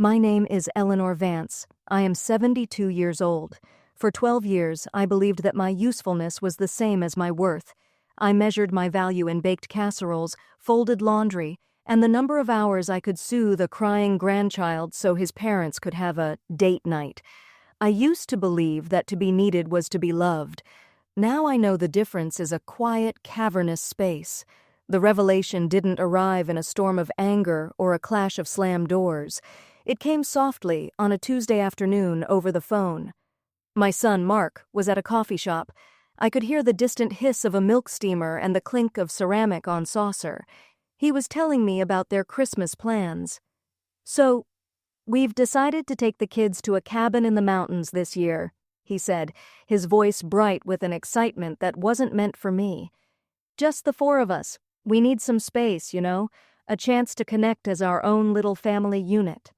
My name is Eleanor Vance. I am 72 years old. For 12 years, I believed that my usefulness was the same as my worth. I measured my value in baked casseroles, folded laundry, and the number of hours I could soothe a crying grandchild so his parents could have a date night. I used to believe that to be needed was to be loved. Now I know the difference is a quiet, cavernous space. The revelation didn't arrive in a storm of anger or a clash of slammed doors. It came softly on a Tuesday afternoon over the phone. My son, Mark, was at a coffee shop. I could hear the distant hiss of a milk steamer and the clink of ceramic on saucer. He was telling me about their Christmas plans. "So, we've decided to take the kids to a cabin in the mountains this year," he said, his voice bright with an excitement that wasn't meant for me. "Just the four of us. We need some space, a chance to connect as our own little family unit."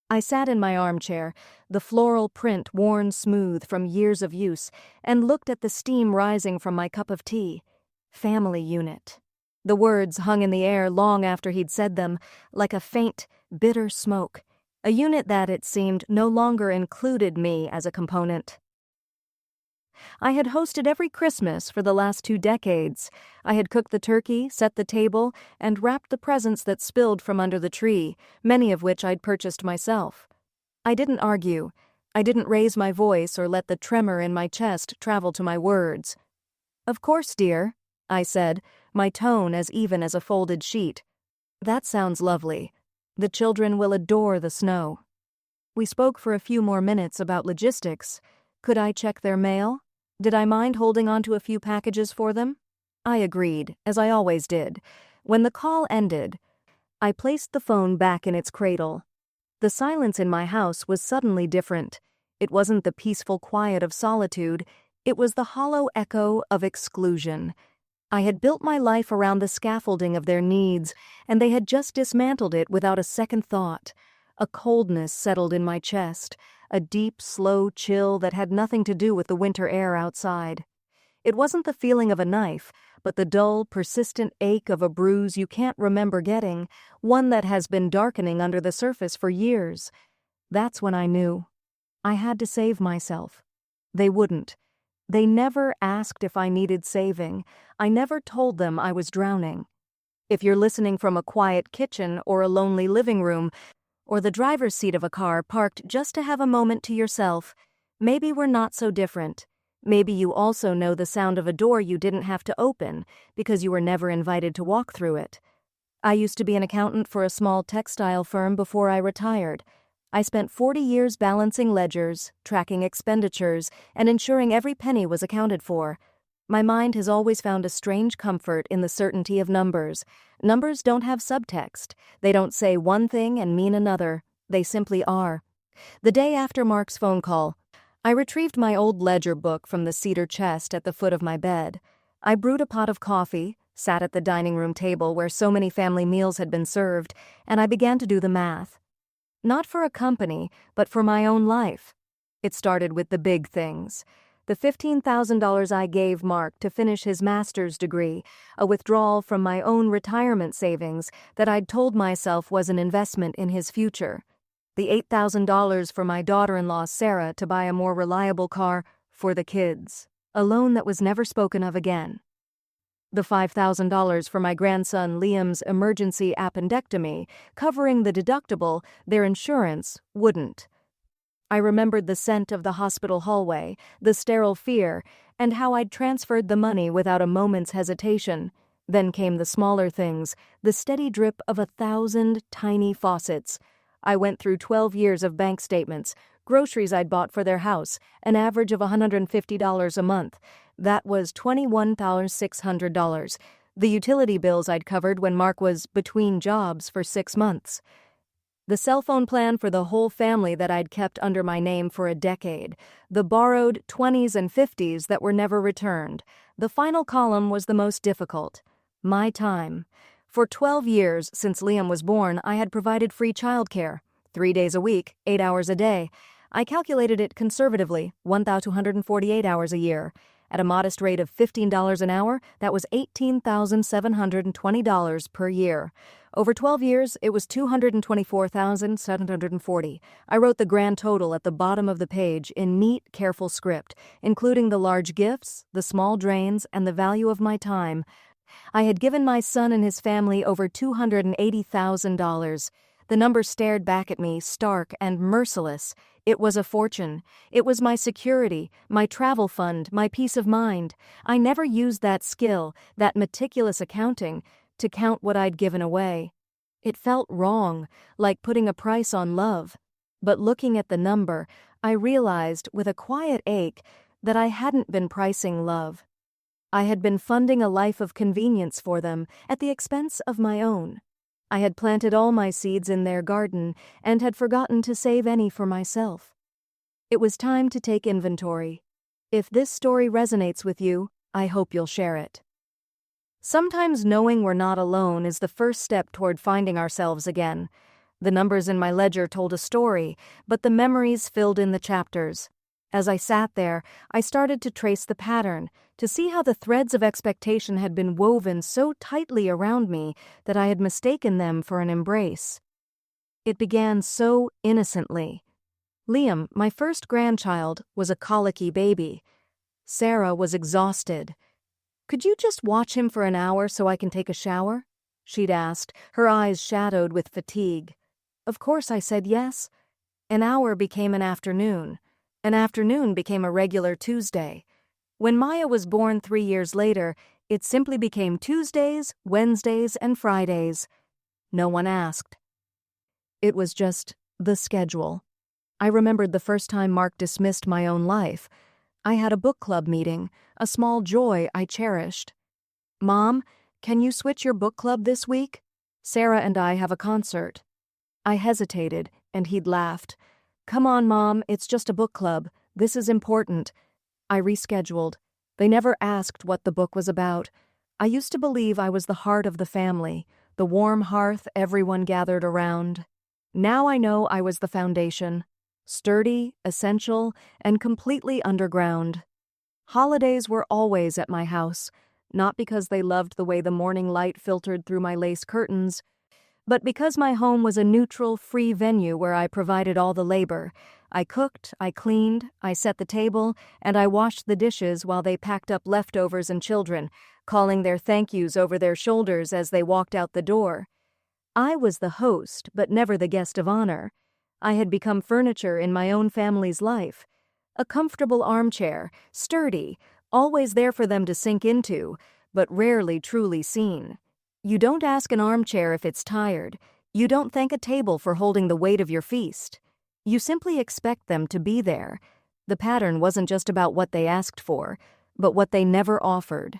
I sat in my armchair, the floral print worn smooth from years of use, and looked at the steam rising from my cup of tea. Family unit. The words hung in the air long after he'd said them, like a faint, bitter smoke. A unit that, it seemed, no longer included me as a component. I had hosted every Christmas for the last 2 decades. I had cooked the turkey, set the table, and wrapped the presents that spilled from under the tree, many of which I'd purchased myself. I didn't argue. I didn't raise my voice or let the tremor in my chest travel to my words. "Of course, dear," I said, my tone as even as a folded sheet. "That sounds lovely. The children will adore the snow." We spoke for a few more minutes about logistics. Could I check their mail? Did I mind holding on to a few packages for them? I agreed, as I always did. When the call ended, I placed the phone back in its cradle. The silence in my house was suddenly different. It wasn't the peaceful quiet of solitude. It was the hollow echo of exclusion. I had built my life around the scaffolding of their needs, and they had just dismantled it without a second thought. A coldness settled in my chest, a deep, slow chill that had nothing to do with the winter air outside. It wasn't the feeling of a knife, but the dull, persistent ache of a bruise you can't remember getting, one that has been darkening under the surface for years. That's when I knew. I had to save myself. They wouldn't. They never asked if I needed saving. I never told them I was drowning. If you're listening from a quiet kitchen or a lonely living room, or the driver's seat of a car parked just to have a moment to yourself, maybe we're not so different. Maybe you also know the sound of a door you didn't have to open because you were never invited to walk through it. I used to be an accountant for a small textile firm before I retired. I spent 40 years balancing ledgers, tracking expenditures, and ensuring every penny was accounted for. My mind has always found a strange comfort in the certainty of numbers. Numbers don't have subtext. They don't say one thing and mean another. They simply are. The day after Mark's phone call, I retrieved my old ledger book from the cedar chest at the foot of my bed. I brewed a pot of coffee, sat at the dining room table where so many family meals had been served, and I began to do the math. Not for a company, but for my own life. It started with the big things. The $15,000 I gave Mark to finish his master's degree, a withdrawal from my own retirement savings that I'd told myself was an investment in his future. The $8,000 for my daughter-in-law Sarah to buy a more reliable car for the kids, a loan that was never spoken of again. The $5,000 for my grandson Liam's emergency appendectomy, covering the deductible their insurance wouldn't. I remembered the scent of the hospital hallway, the sterile fear, and how I'd transferred the money without a moment's hesitation. Then came the smaller things, the steady drip of 1,000 tiny faucets. I went through 12 years of bank statements, groceries I'd bought for their house, an average of $150 a month. That was $21,600. The utility bills I'd covered when Mark was between jobs for 6 months. The cell phone plan for the whole family that I'd kept under my name for a decade. The borrowed 20s and 50s that were never returned. The final column was the most difficult. My time. For 12 years since Liam was born, I had provided free childcare. 3 days a week, 8 hours a day. I calculated it conservatively, 1,248 hours a year. At a modest rate of $15 an hour, that was $18,720 per year. Over 12 years, it was $224,740. I wrote the grand total at the bottom of the page in neat, careful script, including the large gifts, the small drains, and the value of my time. I had given my son and his family over $280,000. The number stared back at me, stark and merciless. It was a fortune. It was my security, my travel fund, my peace of mind. I never used that skill, that meticulous accounting, to count what I'd given away. It felt wrong, like putting a price on love. But looking at the number, I realized, with a quiet ache, that I hadn't been pricing love. I had been funding a life of convenience for them, at the expense of my own. I had planted all my seeds in their garden and had forgotten to save any for myself. It was time to take inventory. If this story resonates with you, I hope you'll share it. Sometimes knowing we're not alone is the first step toward finding ourselves again. The numbers in my ledger told a story, but the memories filled in the chapters. As I sat there, I started to trace the pattern, to see how the threads of expectation had been woven so tightly around me that I had mistaken them for an embrace. It began so innocently. Liam, my first grandchild, was a colicky baby. Sarah was exhausted. "Could you just watch him for an hour so I can take a shower?" she'd asked, her eyes shadowed with fatigue. Of course I said yes. An hour became an afternoon. An afternoon became a regular Tuesday. When Maya was born 3 years later, it simply became Tuesdays, Wednesdays, and Fridays. No one asked. It was just the schedule. I remembered the first time Mark dismissed my own life. I had a book club meeting, a small joy I cherished. "Mom, can you switch your book club this week? Sarah and I have a concert." I hesitated, and he'd laughed. "Come on, Mom, it's just a book club. This is important." I rescheduled. They never asked what the book was about. I used to believe I was the heart of the family, the warm hearth everyone gathered around. Now I know I was the foundation, sturdy, essential, and completely underground. Holidays were always at my house, not because they loved the way the morning light filtered through my lace curtains, but because my home was a neutral, free venue where I provided all the labor. I cooked, I cleaned, I set the table, and I washed the dishes while they packed up leftovers and children, calling their thank yous over their shoulders as they walked out the door. I was the host, but never the guest of honor. I had become furniture in my own family's life. A comfortable armchair, sturdy, always there for them to sink into, but rarely truly seen. You don't ask an armchair if it's tired. You don't thank a table for holding the weight of your feast. You simply expect them to be there. The pattern wasn't just about what they asked for, but what they never offered.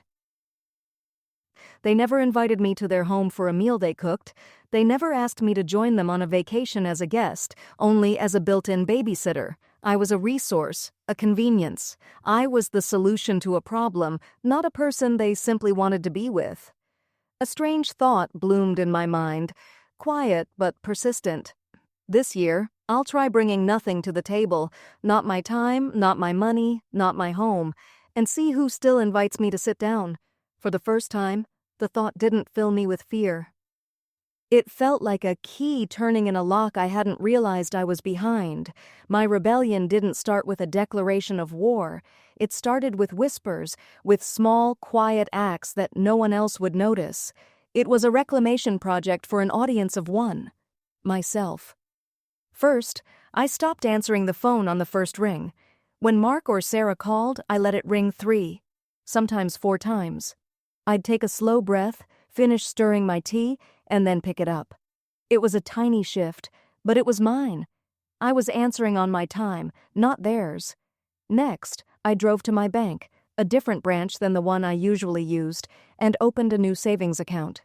They never invited me to their home for a meal they cooked. They never asked me to join them on a vacation as a guest, only as a built-in babysitter. I was a resource, a convenience. I was the solution to a problem, not a person they simply wanted to be with. A strange thought bloomed in my mind, quiet but persistent. This year, I'll try bringing nothing to the table, not my time, not my money, not my home, and see who still invites me to sit down. For the first time, the thought didn't fill me with fear. It felt like a key turning in a lock I hadn't realized I was behind. My rebellion didn't start with a declaration of war. It started with whispers, with small, quiet acts that no one else would notice. It was a reclamation project for an audience of one: myself. First, I stopped answering the phone on the first ring. When Mark or Sarah called, I let it ring 3, sometimes 4 times. I'd take a slow breath, finish stirring my tea, and then pick it up. It was a tiny shift, but it was mine. I was answering on my time, not theirs. Next, I drove to my bank, a different branch than the one I usually used, and opened a new savings account.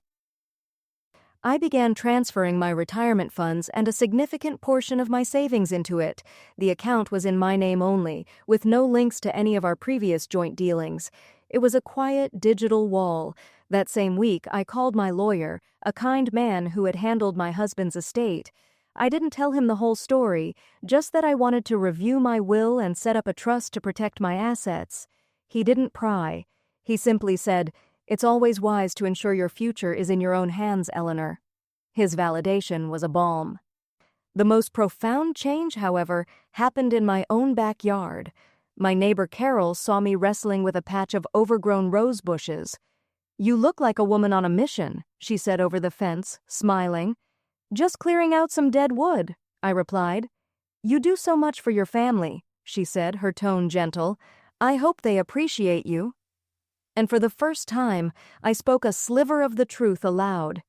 I began transferring my retirement funds and a significant portion of my savings into it. The account was in my name only, with no links to any of our previous joint dealings. It was a quiet, digital wall. That same week, I called my lawyer, a kind man who had handled my husband's estate. I didn't tell him the whole story, just that I wanted to review my will and set up a trust to protect my assets. He didn't pry. He simply said, "It's always wise to ensure your future is in your own hands, Eleanor." His validation was a balm. The most profound change, however, happened in my own backyard. My neighbor Carol saw me wrestling with a patch of overgrown rose bushes. "You look like a woman on a mission," she said over the fence, smiling. "Just clearing out some dead wood," I replied. "You do so much for your family," she said, her tone gentle. "I hope they appreciate you." And for the first time, I spoke a sliver of the truth aloud.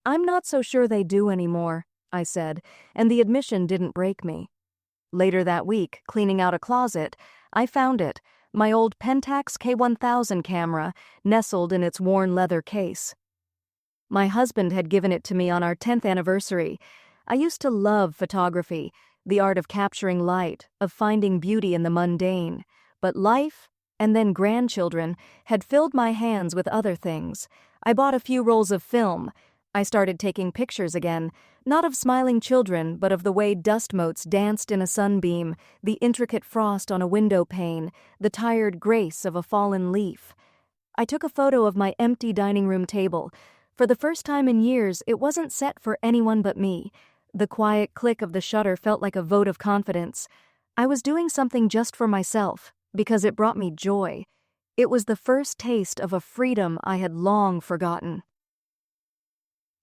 "I'm not so sure they do anymore," I said, and the admission didn't break me. Later that week, cleaning out a closet, I found it, my old Pentax K1000 camera, nestled in its worn leather case. My husband had given it to me on our 10th anniversary. I used to love photography, the art of capturing light, of finding beauty in the mundane. But life, and then grandchildren, had filled my hands with other things. I bought a few rolls of film. I started taking pictures again, not of smiling children, but of the way dust motes danced in a sunbeam, the intricate frost on a window pane, the tired grace of a fallen leaf. I took a photo of my empty dining room table. For the first time in years, it wasn't set for anyone but me. The quiet click of the shutter felt like a vote of confidence. I was doing something just for myself, because it brought me joy. It was the first taste of a freedom I had long forgotten.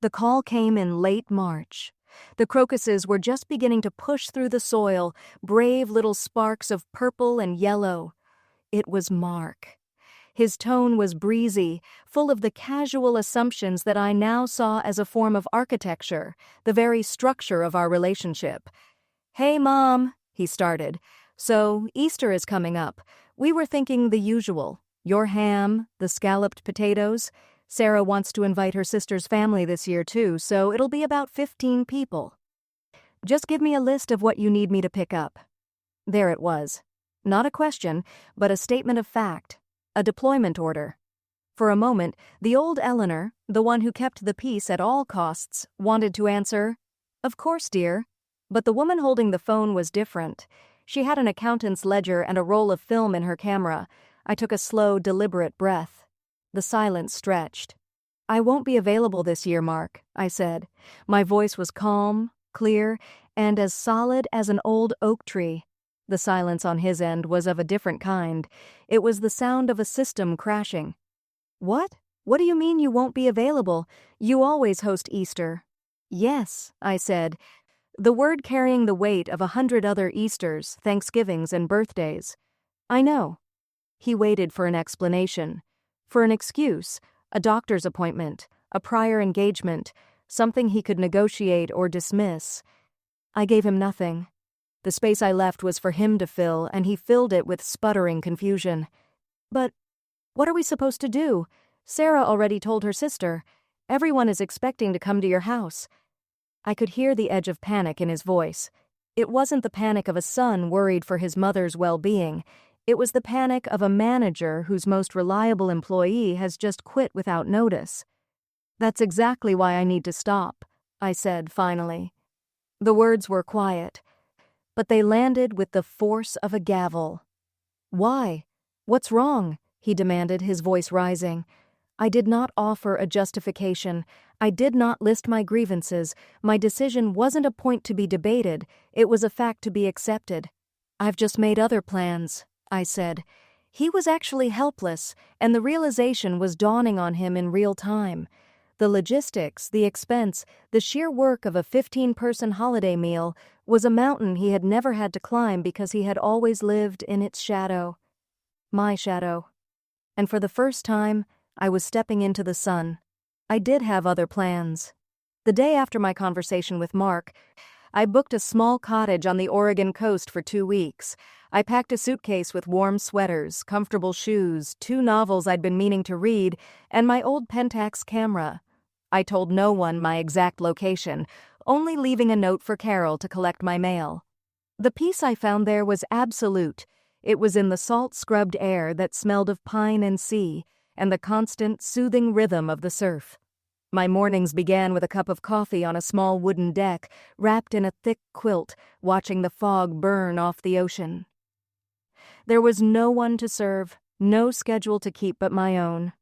The call came in late March. The crocuses were just beginning to push through the soil, brave little sparks of purple and yellow. It was Mark. His tone was breezy, full of the casual assumptions that I now saw as a form of architecture, the very structure of our relationship. "Hey, Mom," he started. "So, Easter is coming up. We were thinking the usual. Your ham, the scalloped potatoes. Sarah wants to invite her sister's family this year, too, so it'll be about 15 people. Just give me a list of what you need me to pick up." There it was. Not a question, but a statement of fact. A deployment order. For a moment, the old Eleanor, the one who kept the peace at all costs, wanted to answer, "Of course, dear." But the woman holding the phone was different. She had an accountant's ledger and a roll of film in her camera. I took a slow, deliberate breath. The silence stretched. "I won't be available this year, Mark," I said. My voice was calm, clear, and as solid as an old oak tree. The silence on his end was of a different kind. It was the sound of a system crashing. "What? What do you mean you won't be available? You always host Easter." "Yes," I said, the word carrying the weight of 100 other Easters, Thanksgivings, and birthdays. "I know." He waited for an explanation. For an excuse, a doctor's appointment, a prior engagement, something he could negotiate or dismiss. I gave him nothing. The space I left was for him to fill, and he filled it with sputtering confusion. "But what are we supposed to do? Sarah already told her sister. Everyone is expecting to come to your house." I could hear the edge of panic in his voice. It wasn't the panic of a son worried for his mother's well-being. It was the panic of a manager whose most reliable employee has just quit without notice. "That's exactly why I need to stop," I said finally. The words were quiet, but they landed with the force of a gavel. "Why? What's wrong?" he demanded, his voice rising. I did not offer a justification. I did not list my grievances. My decision wasn't a point to be debated. It was a fact to be accepted. "I've just made other plans," I said. He was actually helpless, and the realization was dawning on him in real time. The logistics, the expense, the sheer work of a 15-person holiday meal was a mountain he had never had to climb because he had always lived in its shadow. My shadow. And for the first time, I was stepping into the sun. I did have other plans. The day after my conversation with Mark, I booked a small cottage on the Oregon coast for 2 weeks. I packed a suitcase with warm sweaters, comfortable shoes, 2 novels I'd been meaning to read, and my old Pentax camera. I told no one my exact location, only leaving a note for Carol to collect my mail. The peace I found there was absolute. It was in the salt-scrubbed air that smelled of pine and sea, and the constant, soothing rhythm of the surf. My mornings began with a cup of coffee on a small wooden deck, wrapped in a thick quilt, watching the fog burn off the ocean. There was no one to serve, no schedule to keep but my own.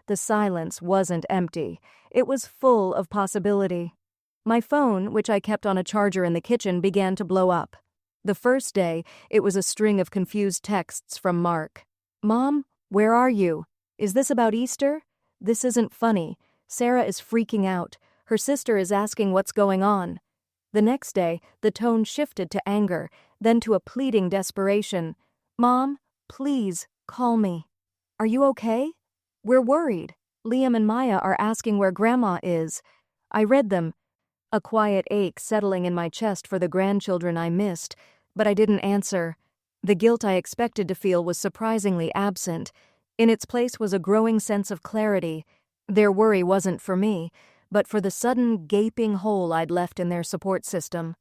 The silence wasn't empty. It was full of possibility. My phone, which I kept on a charger in the kitchen, began to blow up. The first day, it was a string of confused texts from Mark. "Mom, where are you? Is this about Easter? This isn't funny. Sarah is freaking out. Her sister is asking what's going on." The next day, the tone shifted to anger, then to a pleading desperation. "Mom, please, call me. Are you okay? We're worried. Liam and Maya are asking where Grandma is." I read them, a quiet ache settling in my chest for the grandchildren I missed, but I didn't answer. The guilt I expected to feel was surprisingly absent. In its place was a growing sense of clarity. Their worry wasn't for me, but for the sudden gaping hole I'd left in their support system.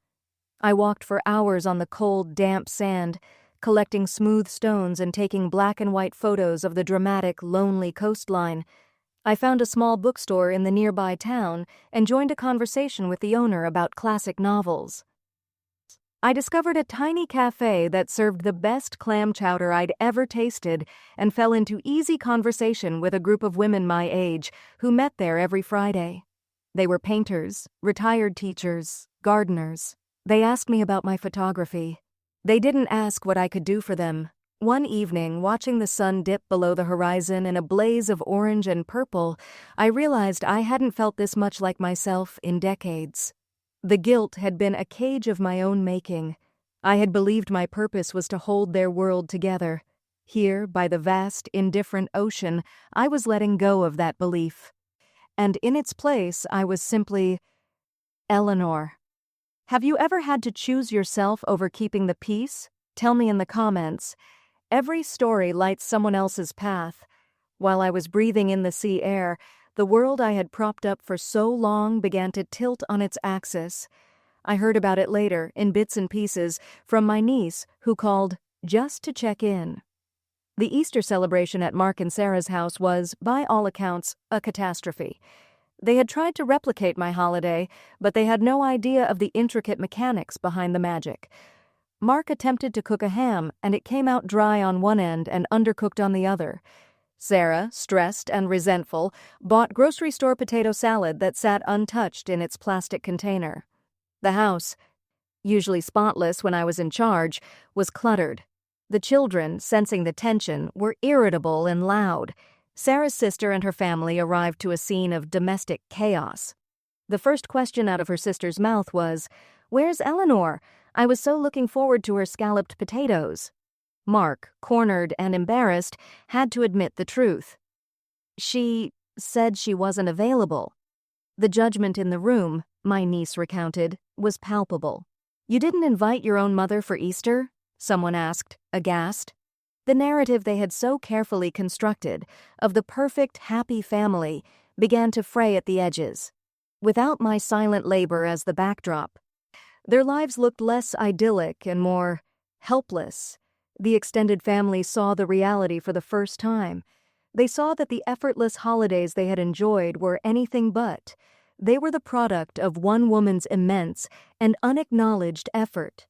I walked for hours on the cold, damp sand, collecting smooth stones and taking black and white photos of the dramatic, lonely coastline. I found a small bookstore in the nearby town and joined a conversation with the owner about classic novels. I discovered a tiny cafe that served the best clam chowder I'd ever tasted and fell into easy conversation with a group of women my age who met there every Friday. They were painters, retired teachers, gardeners. They asked me about my photography. They didn't ask what I could do for them. One evening, watching the sun dip below the horizon in a blaze of orange and purple, I realized I hadn't felt this much like myself in decades. The guilt had been a cage of my own making. I had believed my purpose was to hold their world together. Here, by the vast, indifferent ocean, I was letting go of that belief. And in its place, I was simply Eleanor. Have you ever had to choose yourself over keeping the peace? Tell me in the comments. Every story lights someone else's path. While I was breathing in the sea air, the world I had propped up for so long began to tilt on its axis. I heard about it later, in bits and pieces, from my niece, who called just to check in. The Easter celebration at Mark and Sarah's house was, by all accounts, a catastrophe. They had tried to replicate my holiday, but they had no idea of the intricate mechanics behind the magic. Mark attempted to cook a ham, and it came out dry on one end and undercooked on the other. Sarah, stressed and resentful, bought grocery store potato salad that sat untouched in its plastic container. The house, usually spotless when I was in charge, was cluttered. The children, sensing the tension, were irritable and loud. Sarah's sister and her family arrived to a scene of domestic chaos. The first question out of her sister's mouth was, "Where's Eleanor? I was so looking forward to her scalloped potatoes." Mark, cornered and embarrassed, had to admit the truth. "She said she wasn't available." The judgment in the room, my niece recounted, was palpable. "You didn't invite your own mother for Easter?" someone asked, aghast. The narrative they had so carefully constructed of the perfect, happy family began to fray at the edges. Without my silent labor as the backdrop, their lives looked less idyllic and more helpless. The extended family saw the reality for the first time. They saw that the effortless holidays they had enjoyed were anything but. They were the product of one woman's immense and unacknowledged effort.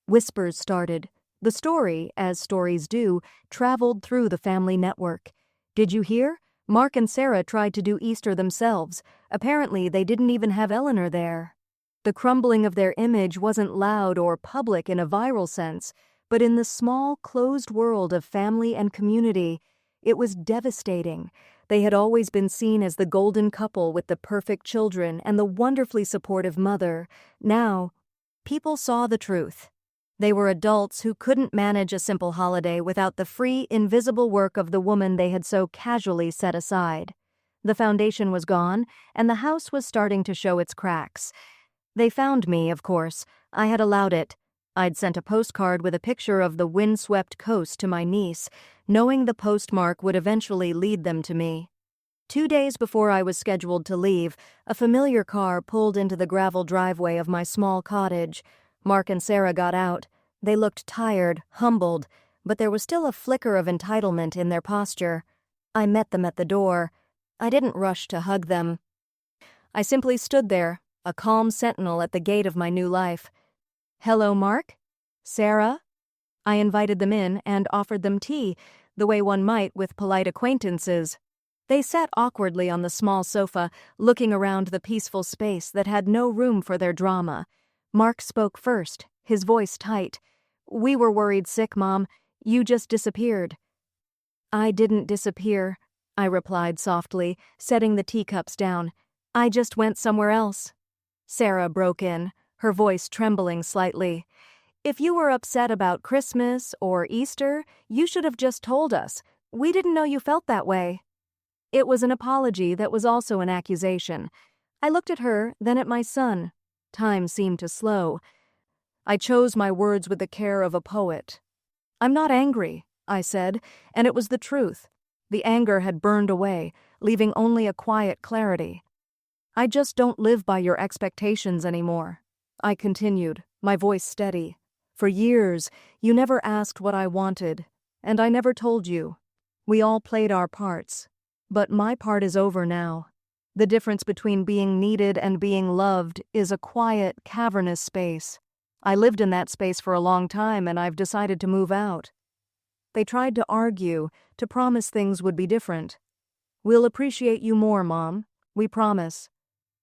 Whispers started. The story, as stories do, traveled through the family network. "Did you hear? Mark and Sarah tried to do Easter themselves. Apparently, they didn't even have Eleanor there." The crumbling of their image wasn't loud or public in a viral sense, but in the small, closed world of family and community, it was devastating. They had always been seen as the golden couple with the perfect children and the wonderfully supportive mother. Now, people saw the truth. They were adults who couldn't manage a simple holiday without the free, invisible work of the woman they had so casually set aside. The foundation was gone, and the house was starting to show its cracks. They found me, of course. I had allowed it. I'd sent a postcard with a picture of the windswept coast to my niece, knowing the postmark would eventually lead them to me. 2 days before I was scheduled to leave, a familiar car pulled into the gravel driveway of my small cottage. Mark and Sarah got out. They looked tired, humbled, but there was still a flicker of entitlement in their posture. I met them at the door. I didn't rush to hug them. I simply stood there, a calm sentinel at the gate of my new life. "Hello, Mark? Sarah?" I invited them in and offered them tea, the way one might with polite acquaintances. They sat awkwardly on the small sofa, looking around the peaceful space that had no room for their drama. Mark spoke first, his voice tight. "We were worried sick, Mom. You just disappeared." "I didn't disappear," I replied softly, setting the teacups down. "I just went somewhere else." Sarah broke in, her voice trembling slightly. "If you were upset about Christmas or Easter, you should have just told us. We didn't know you felt that way." It was an apology that was also an accusation. I looked at her, then at my son. Time seemed to slow. I chose my words with the care of a poet. "I'm not angry," I said, and it was the truth. The anger had burned away, leaving only a quiet clarity. "I just don't live by your expectations anymore," I continued, my voice steady. "For years, you never asked what I wanted, and I never told you. We all played our parts. But my part is over now. The difference between being needed and being loved is a quiet, cavernous space. I lived in that space for a long time, and I've decided to move out." They tried to argue, to promise things would be different. "We'll appreciate you more, Mom. We promise."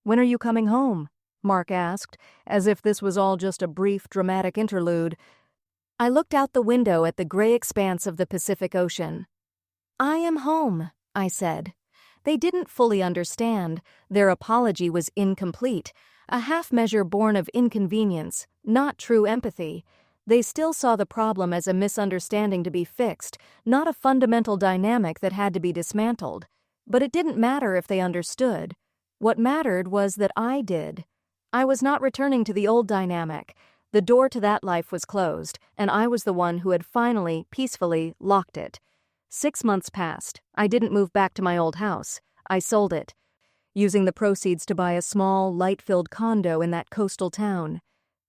"When are you coming home?" Mark asked, as if this was all just a brief, dramatic interlude. I looked out the window at the gray expanse of the Pacific Ocean. "I am home," I said. They didn't fully understand. Their apology was incomplete, a half-measure born of inconvenience, not true empathy. They still saw the problem as a misunderstanding to be fixed, not a fundamental dynamic that had to be dismantled. But it didn't matter if they understood. What mattered was that I did. I was not returning to the old dynamic. The door to that life was closed, and I was the one who had finally, peacefully, locked it. 6 months passed. I didn't move back to my old house. I sold it, using the proceeds to buy a small, light-filled condo in that coastal town.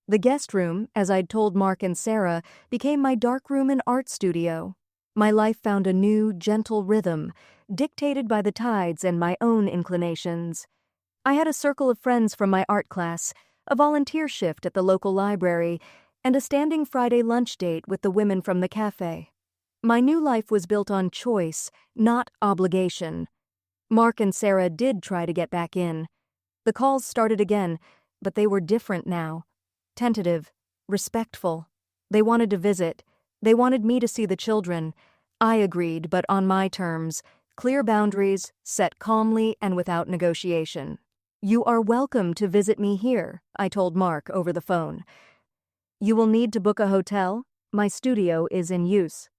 The guest room, as I'd told Mark and Sarah, became my dark room and art studio. My life found a new, gentle rhythm, dictated by the tides and my own inclinations. I had a circle of friends from my art class, a volunteer shift at the local library, and a standing Friday lunch date with the women from the cafe. My new life was built on choice, not obligation. Mark and Sarah did try to get back in. The calls started again, but they were different now. Tentative, respectful. They wanted to visit. They wanted me to see the children. I agreed, but on my terms. Clear boundaries, set calmly and without negotiation. "You are welcome to visit me here," I told Mark over the phone. "You will need to book a hotel. My studio is in use.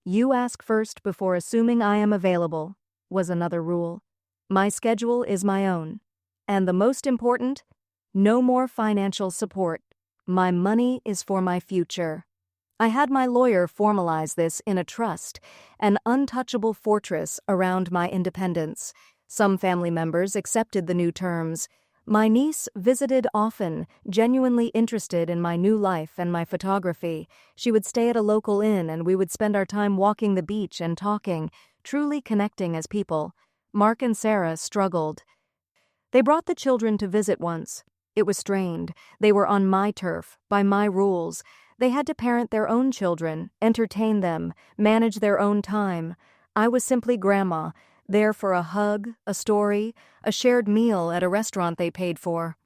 You ask first before assuming I am available," was another rule. "My schedule is my own. And the most important, no more financial support. My money is for my future." I had my lawyer formalize this in a trust, an untouchable fortress around my independence. Some family members accepted the new terms. My niece visited often, genuinely interested in my new life and my photography. She would stay at a local inn and we would spend our time walking the beach and talking, truly connecting as people. Mark and Sarah struggled. They brought the children to visit once. It was strained. They were on my turf, by my rules. They had to parent their own children, entertain them, manage their own time. I was simply grandma, there for a hug, a story, a shared meal at a restaurant they paid for.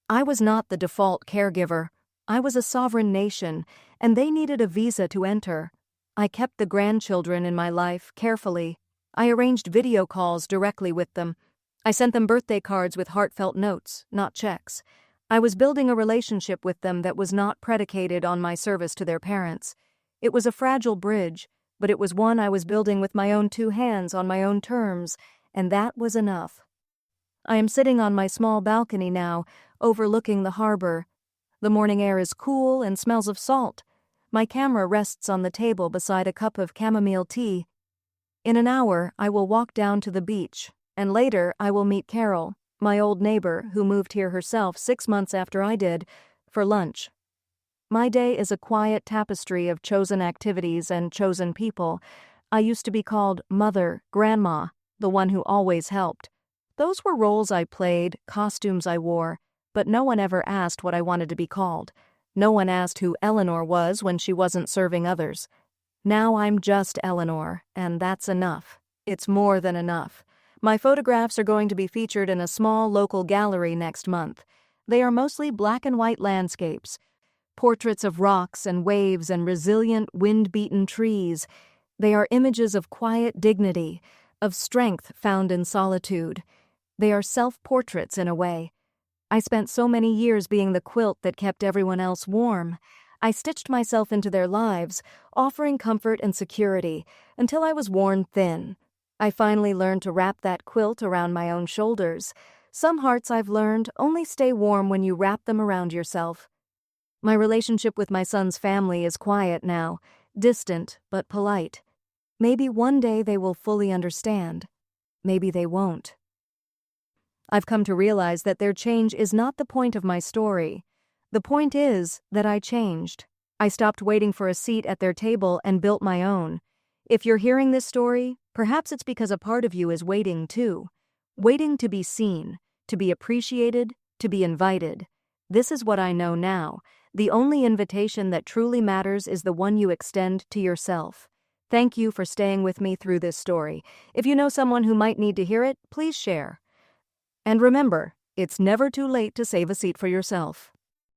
I was not the default caregiver. I was a sovereign nation, and they needed a visa to enter. I kept the grandchildren in my life carefully. I arranged video calls directly with them. I sent them birthday cards with heartfelt notes, not checks. I was building a relationship with them that was not predicated on my service to their parents. It was a fragile bridge, but it was one I was building with my own 2 hands on my own terms, and that was enough. I am sitting on my small balcony now, overlooking the harbor. The morning air is cool and smells of salt. My camera rests on the table beside a cup of chamomile tea. In an hour, I will walk down to the beach, and later I will meet Carol, my old neighbor who moved here herself 6 months after I did, for lunch. My day is a quiet tapestry of chosen activities and chosen people. I used to be called Mother, Grandma, the one who always helped. Those were roles I played, costumes I wore, but no one ever asked what I wanted to be called. No one asked who Eleanor was when she wasn't serving others. Now I'm just Eleanor, and that's enough. It's more than enough. My photographs are going to be featured in a small local gallery next month. They are mostly black and white landscapes, portraits of rocks and waves and resilient, wind-beaten trees. They are images of quiet dignity, of strength found in solitude. They are self-portraits in a way. I spent so many years being the quilt that kept everyone else warm. I stitched myself into their lives, offering comfort and security, until I was worn thin. I finally learned to wrap that quilt around my own shoulders. Some hearts, I've learned, only stay warm when you wrap them around yourself. My relationship with my son's family is quiet now, distant but polite. Maybe one day they will fully understand. Maybe they won't. I've come to realize that their change is not the point of my story. The point is that I changed. I stopped waiting for a seat at their table and built my own. If you're hearing this story, perhaps it's because a part of you is waiting too. Waiting to be seen, to be appreciated, to be invited. This is what I know now. The only invitation that truly matters is the one you extend to yourself. Thank you for staying with me through this story. If you know someone who might need to hear it, please share. And remember, it's never too late to save a seat for yourself.